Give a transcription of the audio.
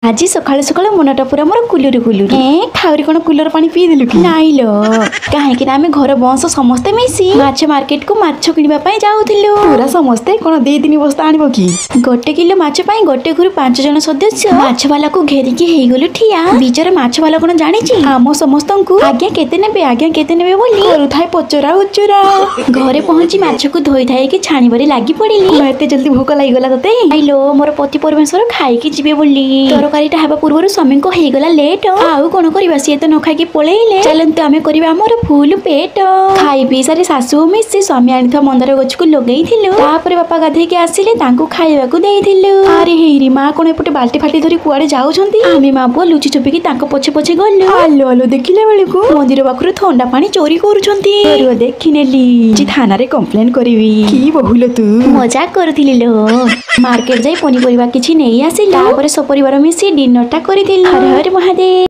आज सकाଳେ सकाଳେ मनटा पूरा मोर कुलुरी कुलुरी खाऊरी कौन कूलर पानी पी देलु कि नाई लो कहीं आम घर बंश समस्ते मिसी माछ मार्केट को माछ किणवा जाऊलु पूरा समस्ते कौन दे दिन बस्ता आनिब कि गोटे किलो माछ गोटे घर 5 जन सदस्य माछ वाला को घेरिकी हो गलु ठिया बीचर माछ वाला कौन जानी आम समस्त आज्ञा केते नेबे बोली करुथाए पचरा उचरा घरे पहुंची माछ को धोई थाई कि छाणीबारे लागी पड़िली एते जल्दी भोक लागिगला तते आइलो मोर पति परमेश्वर खाइकी जिबे बोली तरकारीटा हेबा पूर्व स्वामी को हेगला लेट आउ कोन करबा सी तो न खाइकी पळेइले चलंतु आमे करबा हमर फुल पेट खाई पी सारी सासु मिसी स्वामी आनिथा मंदार गछ को लगेइथिलु तापर बापा गाधे के आसिले तांको खाइबा को देइथिलु अरे हेरी मां कोन एपटे बाल्टी फाटी धरी कुआडे जाउछंती आमे मां पुआ लुचि छुपी तांको पछे पछे गलु आलो आलो देखिले बेले को मंदिर बाखरु ठंडा पानी चोरी करूछंती अरे देखिनेली जी थाना रे कंप्लेन करबी की बहुल तू मजाक करथिली लो मार्केट जाई पनी परिबा किछि नेई आसिला तापर सब परिवार मिसी डिनर टा करिथिलु हर हर महादेव।